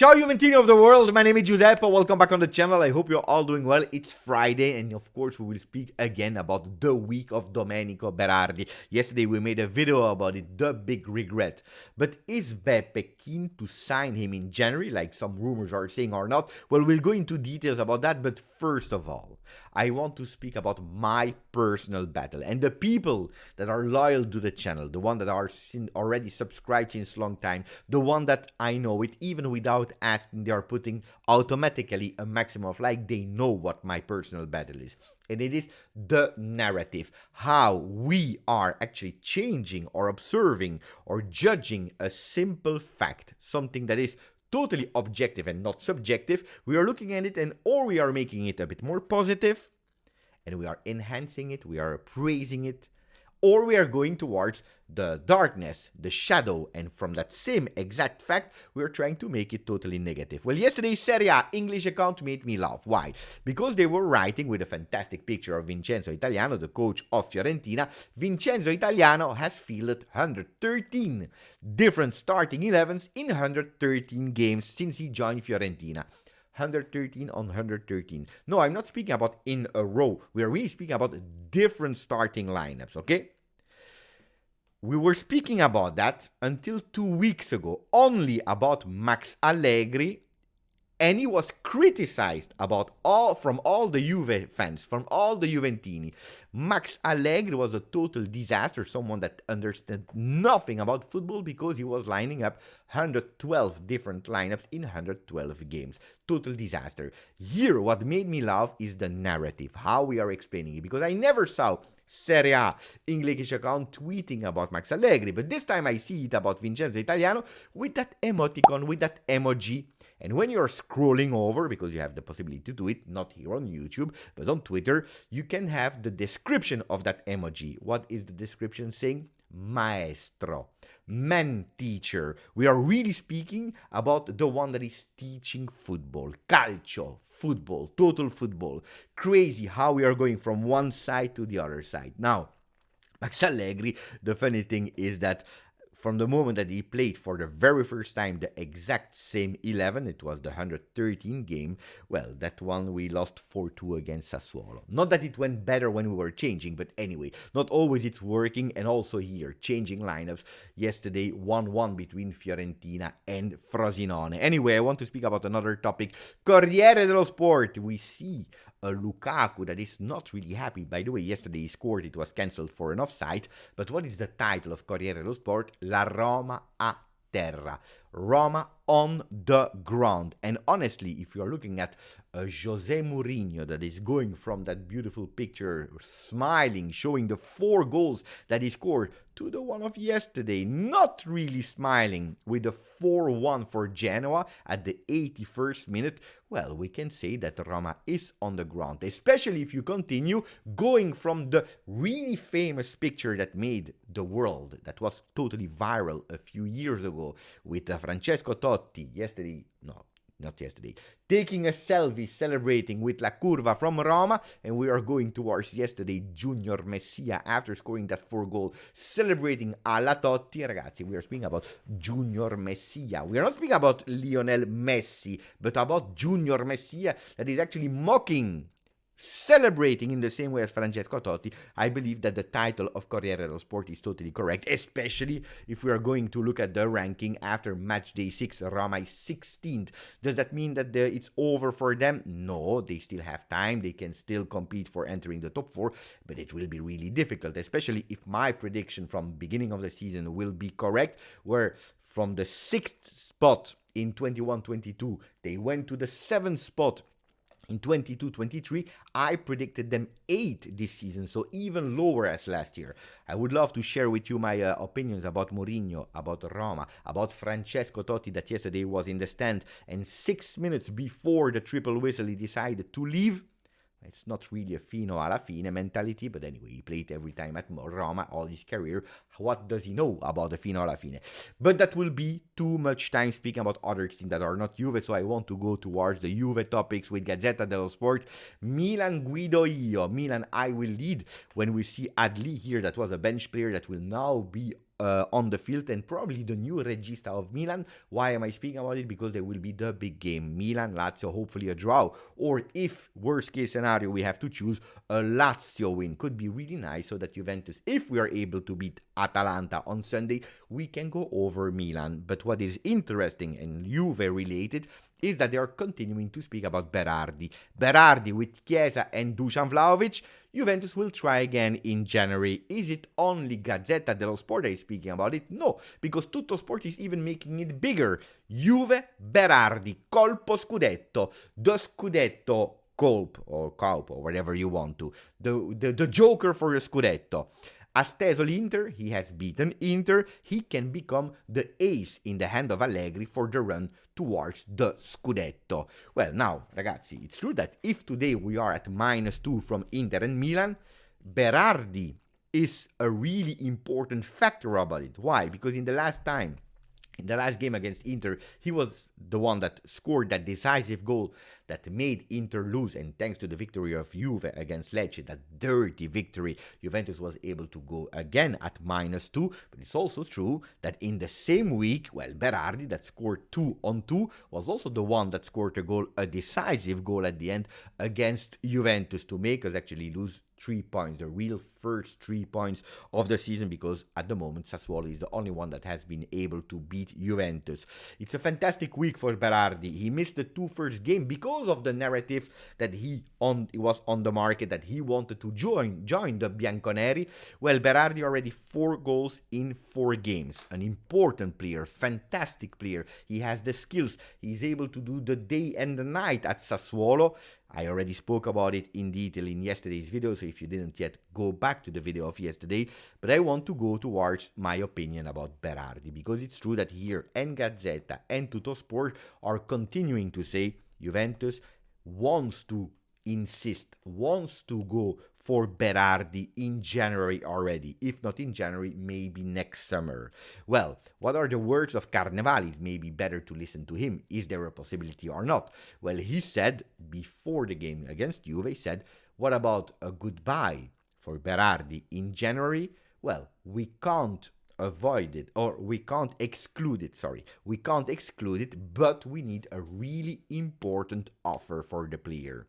Ciao Juventini of the world, my name is Giuseppe, welcome back on the channel, I hope you're all doing well. It's Friday and of course we will speak again about the week of Domenico Berardi. Yesterday we made a video about it, the big regret. But is Beppe keen to sign him in January, like some rumors are saying or not? Well, we'll go into details about that, but first of all, I want to speak about my personal battle and the people that are loyal to the channel, the one that are already subscribed since long time, the one that I know it even without asking, they are putting automatically a maximum of like, they know what my personal battle is. And it is the narrative, how we are actually changing or observing or judging a simple fact, something that is totally objective and not subjective. We are looking at it and or we are making it a bit more positive and we are enhancing it, we are praising it, or we are going towards the darkness, the shadow, and from that same exact fact, we are trying to make it totally negative. Well, yesterday's Serie A English account made me laugh. Why? Because they were writing with a fantastic picture of Vincenzo Italiano, the coach of Fiorentina. Vincenzo Italiano has fielded 113 different starting 11s in 113 games since he joined Fiorentina. 113 on 113. No, I'm not speaking about in a row. We are really speaking about different starting lineups, okay? We were speaking about that until 2 weeks ago, only about Max Allegri, and he was criticized from all the Juve fans, from all the Juventini. Max Allegri was a total disaster, someone that understood nothing about football because he was lining up 112 different lineups in 112 games. Total disaster. Here, what made me laugh is the narrative, how we are explaining it, because I never saw Serie A English account tweeting about Max Allegri, but this time I see it about Vincenzo Italiano with that emoticon, with that emoji. And when you're scrolling over, because you have the possibility to do it, not here on YouTube, but on Twitter, you can have the description of that emoji. What is the description saying? Maestro, man teacher. We are really speaking about the one that is teaching football, calcio, football, total football. Crazy how we are going from one side to the other side. Now, Max Allegri, the funny thing is that from the moment that he played for the very first time the exact same 11, it was the 113 game, well, that one we lost 4-2 against Sassuolo. Not that it went better when we were changing, but anyway, not always it's working, and also here, changing lineups. Yesterday, 1-1 between Fiorentina and Frosinone. Anyway, I want to speak about another topic. Corriere dello Sport, we see a Lukaku that is not really happy. By the way, yesterday he scored, it was cancelled for an offside. But what is the title of Corriere dello Sport? La Roma a terra. Roma on the ground. And honestly, if you are looking at Jose Mourinho that is going from that beautiful picture, smiling, showing the 4 goals that he scored, to the one of yesterday, not really smiling, with the 4-1 for Genoa at the 81st minute, well, we can say that Roma is on the ground, especially if you continue going from the really famous picture that made the world, that was totally viral a few years ago, with Francesco Totti taking a selfie celebrating with La Curva from Roma, and we are going towards yesterday Junior Messia after scoring that 4 goal, celebrating alla Totti. Ragazzi, we are speaking about Junior Messia. We are not speaking about Lionel Messi, but about Junior Messia that is actually mocking, celebrating in the same way as Francesco Totti. I believe that the title of Corriere dello Sport is totally correct, especially if we are going to look at the ranking after match day 6. Roma is 16th. Does that mean that it's over for them? No, they still have time. They can still compete for entering the top 4, but it will be really difficult, especially if my prediction from beginning of the season will be correct, where from the 6th spot in 21-22, they went to the 7th spot in 22-23, I predicted them 8 this season, so even lower as last year. I would love to share with you my opinions about Mourinho, about Roma, about Francesco Totti that yesterday was in the stand, and 6 minutes before the triple whistle he decided to leave. It's not really a fino alla fine mentality, but anyway, he played every time at Roma all his career. What does he know about the fino alla fine? But that will be too much time speaking about other teams that are not Juve, so I want to go towards the Juve topics with Gazzetta dello Sport. Milan guido io. Milan I will lead when we see Adli here, that was a bench player that will now be on the field and probably the new regista of Milan. Why am I speaking about it? Because there will be the big game. Milan, Lazio, hopefully a draw. Or if, worst case scenario, we have to choose, a Lazio win. Could be really nice so that Juventus, if we are able to beat Atalanta on Sunday, we can go over Milan. But what is interesting and Juve related is that they are continuing to speak about Berardi. Berardi with Chiesa and Dusan Vlahovic. Juventus will try again in January. Is it only Gazzetta dello Sport that is speaking about it? No, because Tutto Sport is even making it bigger. Juve, Berardi, colpo scudetto. The scudetto colp or colp or whatever you want to. The joker for the scudetto. Has teso l'Inter, he has beaten Inter, he can become the ace in the hand of Allegri for the run towards the Scudetto. Well, now, ragazzi, it's true that if today we are at -2 from Inter and Milan, Berardi is a really important factor about it. Why? Because in the last game against Inter, he was the one that scored that decisive goal that made Inter lose, and thanks to the victory of Juve against Lecce, that dirty victory, Juventus was able to go again at -2, but it's also true that in the same week, well, Berardi, that scored 2-on-2, was also the one that scored a decisive goal at the end against Juventus to make us actually lose 3 points, the real first 3 points of the season, because at the moment Sassuolo is the only one that has been able to beat Juventus. It's a fantastic week for Berardi. He missed the 2 first games because of the narrative that he was on the market, that he wanted to join the Bianconeri. Well, Berardi already 4 goals in 4 games. An important player, fantastic player. He has the skills. He's able to do the day and the night at Sassuolo. I already spoke about it in detail in yesterday's video, so if you didn't yet, go back to the video of yesterday. But I want to go towards my opinion about Berardi, because it's true that here and Gazzetta and Tuttosport are continuing to say Juventus wants to go for Berardi in January already. If not in January, maybe next summer. Well, what are the words of Carnevali? Maybe better to listen to him. Is there a possibility or not? Well, he said before the game against Juve, he said, what about a goodbye for Berardi in January? Well, we can't avoid it, or we can't exclude it, We can't exclude it, but we need a really important offer for the player.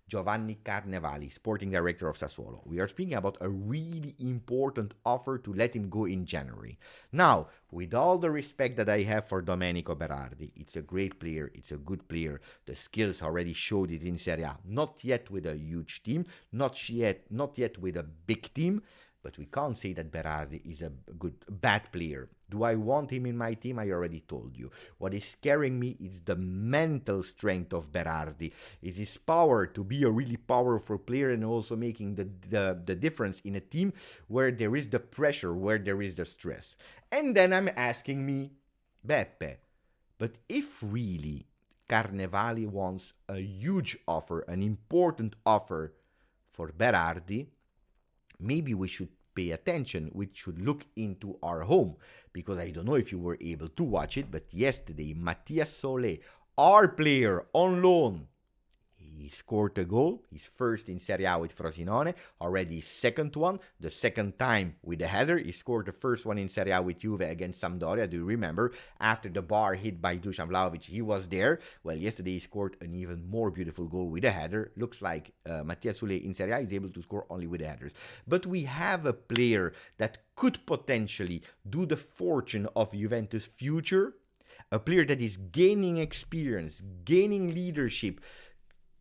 Giovanni Carnevali, sporting director of Sassuolo. We are speaking about a really important offer to let him go in January. Now, with all the respect that I have for Domenico Berardi, it's a great player, it's a good player. The skills already showed it in Serie A. Not yet with a huge team, not yet with a big team, but we can't say that Berardi is a bad player. Do I want him in my team? I already told you. What is scaring me is the mental strength of Berardi. It's his power to be a really powerful player and also making the difference in a team where there is the pressure, where there is the stress. And then I'm asking me, Beppe, but if really Carnevali wants a huge offer, an important offer for Berardi, maybe we should pay attention. We should look into our home, because I don't know if you were able to watch it, but yesterday Matias Soulé, our player on loan, he scored a goal, his first in Serie A with Frosinone, already his second one, the second time with a header. He scored the first one in Serie A with Juve against Sampdoria, do you remember? After the bar hit by Dusan Vlahovic, he was there. Well, yesterday he scored an even more beautiful goal with a header. Looks like Matias Soulé in Serie A is able to score only with the headers. But we have a player that could potentially do the fortune of Juventus' future, a player that is gaining experience, gaining leadership,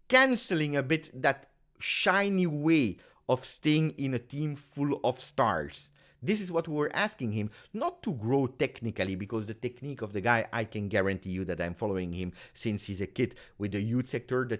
canceling a bit that shiny way of staying in a team full of stars. This is what we were asking him, not to grow technically, because the technique of the guy, I can guarantee you that I'm following him since he's a kid with the youth sector, the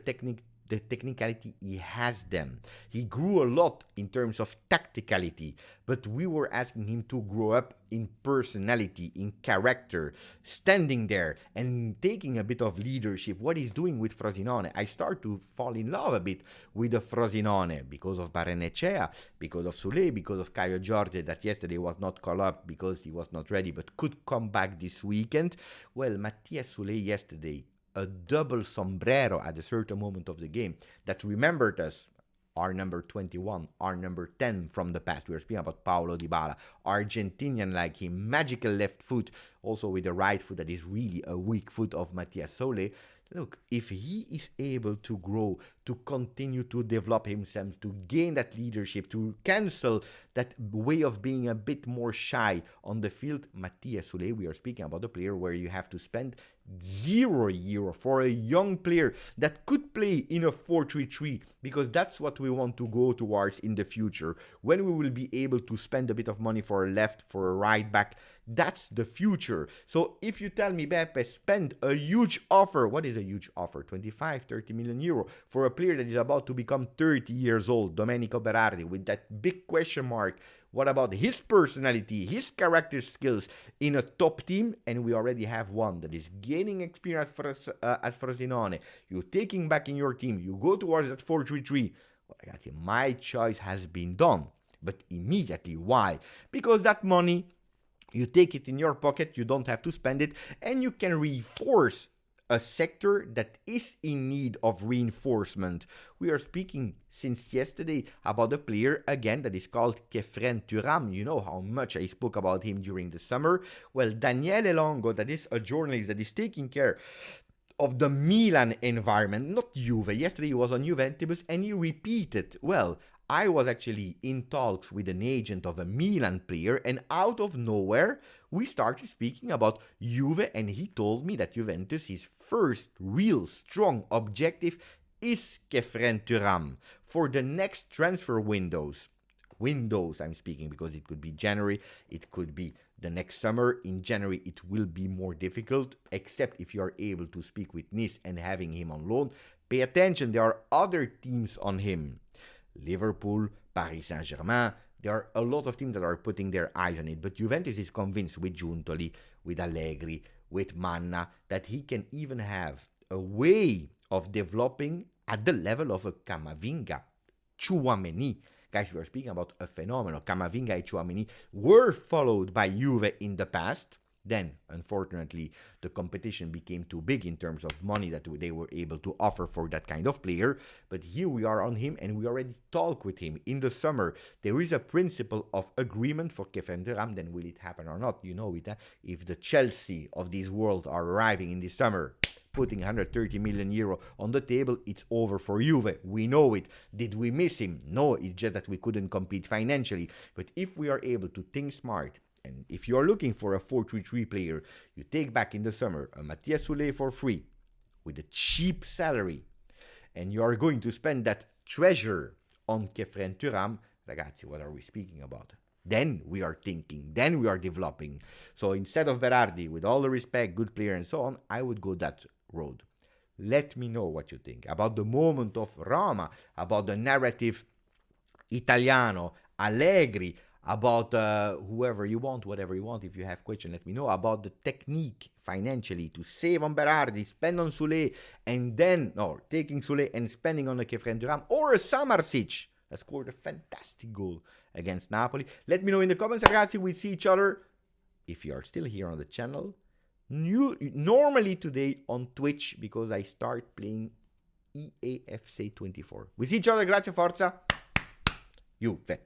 technicality, he has them. He grew a lot in terms of tacticality, but we were asking him to grow up in personality, in character, standing there and taking a bit of leadership. What he's doing with Frosinone, I start to fall in love a bit with the Frosinone because of Barrenechea, because of Soulé, because of Caio Jorge, that yesterday was not called up because he was not ready, but could come back this weekend. Well, Matias Soulé yesterday, a double sombrero at a certain moment of the game that remembered us our number 21, our number 10 from the past. We are speaking about Paulo Dybala, Argentinian like him, magical left foot, also with the right foot that is really a weak foot of Matias Soulé. Look, if he is able to grow, to continue to develop himself, to gain that leadership, to cancel that way of being a bit more shy on the field, Matias Soulé, we are speaking about a player where you have to spend €0 for a young player that could play in a 4-3-3, because that's what we want to go towards in the future. When we will be able to spend a bit of money for a left, for a right back, that's the future. So if you tell me, Beppe, spend a huge offer, what is a huge offer? 25, 30 million euro for a player that is about to become 30 years old, Domenico Berardi, with that big question mark. What about his personality, his character skills in a top team? And we already have one that is gaining experience at Frosinone. You're taking back in your team. You go towards that 4-3-3. Well, ragazzi, my choice has been done. But immediately, why? Because that money, you take it in your pocket, you don't have to spend it, and you can reinforce a sector that is in need of reinforcement. We are speaking since yesterday about a player again that is called Khephren Thuram. You know how much I spoke about him during the summer. Well, Daniele Longo, that is a journalist that is taking care of the Milan environment, not Juve. Yesterday he was on Juventus and he repeated, well, I was actually in talks with an agent of a Milan player, and out of nowhere, we started speaking about Juve, and he told me that Juventus, his first real strong objective is Khephren Thuram for the next transfer windows. Windows, I'm speaking, because it could be January, it could be the next summer. In January, it will be more difficult, except if you are able to speak with Nice and having him on loan. Pay attention, there are other teams on him. Liverpool, Paris Saint-Germain, there are a lot of teams that are putting their eyes on it, but Juventus is convinced with Giuntoli, with Allegri, with Manna, that he can even have a way of developing at the level of a Camavinga, Tchouaméni. Guys, we are speaking about a phenomenon. Camavinga and Tchouaméni were followed by Juve in the past. Then, unfortunately, the competition became too big in terms of money that they were able to offer for that kind of player. But here we are on him, and we already talk with him in the summer. There is a principle of agreement for Khephren Thuram. Then will it happen or not? You know it. If the Chelsea of this world are arriving in the summer, putting 130 million euro on the table, it's over for Juve. We know it. Did we miss him? No, it's just that we couldn't compete financially. But if we are able to think smart, and if you are looking for a 4-3-3 player, you take back in the summer a Matias Soulé for free with a cheap salary, and you are going to spend that treasure on Khephren Thuram, ragazzi, what are we speaking about? Then we are thinking, then we are developing. So instead of Berardi, with all the respect, good player and so on, I would go that road. Let me know what you think about the moment of Roma, about the narrative Italiano, Allegri, about whoever you want, whatever you want. If you have questions, let me know about the technique financially to save on Berardi, spend on Soulé, and then, taking Soulé and spending on a Khephren Thuram or a Samardzic that scored a fantastic goal against Napoli. Let me know in the comments, ragazzi. We see each other, if you are still here on the channel, normally today on Twitch, because I start playing EAFC 24. We see each other, grazie, forza, Juve.